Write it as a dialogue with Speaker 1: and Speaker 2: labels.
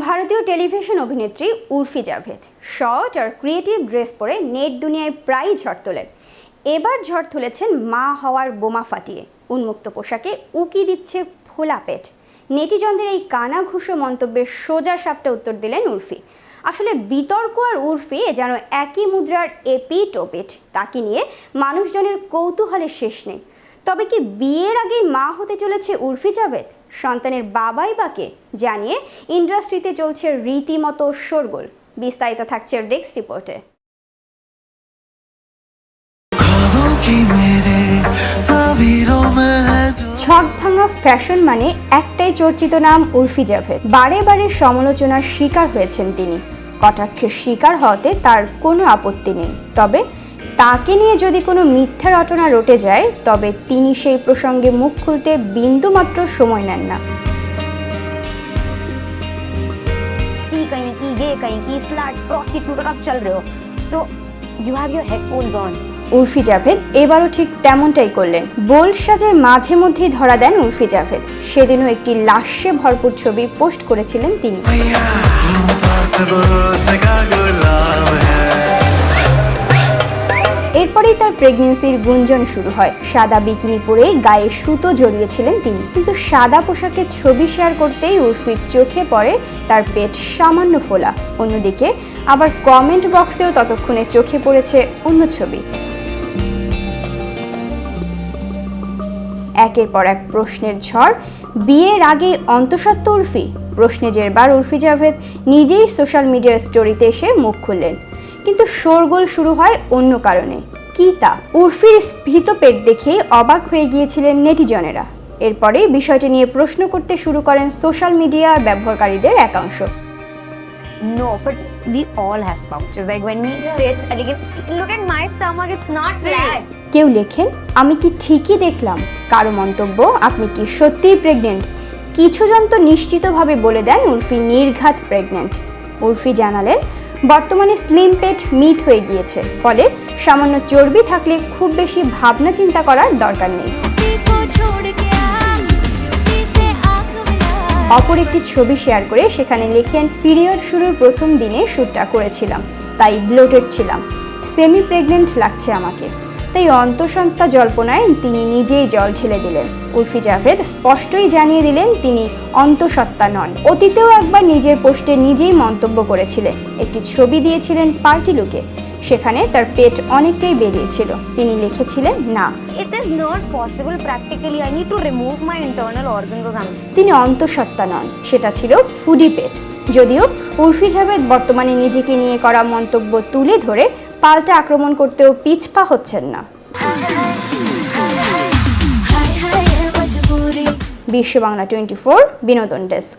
Speaker 1: ভারতীয় টেলিভিশন অভিনেত্রী উর্ফি জাভেদ শর্ট আর creative dress পরে নেট দুনিয়ায় প্রায়ই ঝড় তোলেন। এবার ঝড় তুলেছেন মা হওয়ার বোমা ফাটিয়ে উন্মুক্ত পোশাকে উকি দিচ্ছে ফোলা পেট। নেটিজনদের এই কানাঘুষো মন্তব্যের সোজা সাপটা উত্তর দিলেন উর্ফি। আসলে বিতর্ক আর উর্ফি যেন একই মুদ্রার এপিঠ ওপিঠ, তাকে নিয়ে মানুষজনের কৌতূহলের শেষ নেই। তবে কি বিয়ের আগেই মা হতে চলেছে উর্ফি জাভেদ? সন্তানের বাবাই বাকে জানিয়ে ইন্ডাস্ট্রিতে চলছে রীতিমতো শোরগোল। বিস্তারিত থাকছে ডেস্ক রিপোর্টে। ছক ভাঙা ফ্যাশন মানে একটাই চর্চিত নাম উর্ফি জাভেদ। বারে বারে সমালোচনার শিকার হয়েছেন তিনি। কটাক্ষের শিকার হওয়াতে তার কোনো আপত্তি নেই, তবে তাকে নিয়ে যদি কোনো মিথ্যা রটনা রটে যায় তবে তিনি সেই প্রসঙ্গে মুখ খুলতে বিন্দুমাত্র সময় নেন না। উর্ফি জাভেদ এবারও ঠিক তেমনটাই করলেন। বোল্ড সাজায় মাঝে মধ্যেই ধরা দেন উর্ফি জাভেদ। সেদিনও একটি লাস্যে ভরপুর ছবি পোস্ট করেছিলেন তিনি। এরপরেই তার প্রেগন্যান্সির গুঞ্জন শুরু হয়। সাদা বিকিনি পরে গায়ে সুতো জড়িয়েছিলেন তিনি, কিন্তু সাদা পোশাকের ছবি শেয়ার করতেই উর্ফির চোখে পড়ে তার পেট সামান্য ফোলা। অন্যদিকে আবার কমেন্ট বক্সেও ততক্ষণে চোখে পড়েছে অন্য ছবি। একের পর এক প্রশ্নের ঝড়। বিয়ের আগে অন্তঃসত্ত্বা উর্ফি? প্রশ্নে জেরবার উর্ফি জাভেদ নিজেই সোশ্যাল মিডিয়ার স্টোরিতে এসে মুখ খুললেন, কিন্তু শোরগোল শুরু হয় অন্য কারণে। কি তা? উর্ফির স্ফীত পেট দেখেই অবাক হয়ে গিয়েছিলেন নেটিজনেরা। এরপরে বিষয়টি নিয়ে প্রশ্ন করতে শুরু করেন সোশ্যাল মিডিয়া ব্যবহারকারীদের একাংশ।
Speaker 2: No, but we all have pouches. Like when we sit, look at my stomach, it's not flat.
Speaker 1: কেউ লেখেন, আমি কি ঠিকই দেখলাম? কারো মন্তব্য, আপনি কি সত্যিই প্রেগনেন্ট? কিছুজন তো নিশ্চিতভাবে বলে দেন উর্ফি নির্ঘাত প্রেগনেন্ট। উর্ফি জানালেন, বর্তমানে স্লিম পেট মিথ হয়ে গিয়েছে, ফলে সামান্য চর্বি থাকলে খুব বেশি ভাবনা চিন্তা করার দরকার নেই। অপর একটি ছবি শেয়ার করে সেখানে লেখেন, পিরিয়ড শুরুর প্রথম দিনে শ্যুটটা করেছিলাম, তাই ব্লোটেড ছিলাম, সেমি প্রেগনেন্ট লাগছে আমাকে। তাই অন্তঃসত্ত্বা জল্পনায় তিনি নিজেই জল ঢেলে দিলেন। উর্ফি জাভেদ স্পষ্টই জানিয়ে দিলেন তিনি অন্তঃসত্ত্বা নন। অতীতেও একবার নিজের পোস্টে নিজেই মন্তব্য করেছিলেন। একটি ছবি দিয়েছিলেন পার্টি লুকে, সেখানে তার পেট অনেকটাই বেরিয়েছিল। তিনি লিখেছিলেন, না, তিনি অন্তঃসত্ত্বা নন, সেটা ছিল ফুডি পেট। যদিও উর্ফি জাভেদ বর্তমানে নিজেকে নিয়ে করা মন্তব্য তুলে ধরে পাল্টা আক্রমণ করতেও পিছপা হচ্ছেন না। বিশ্ব বাংলা 24 বিনোদন ডেস্ক।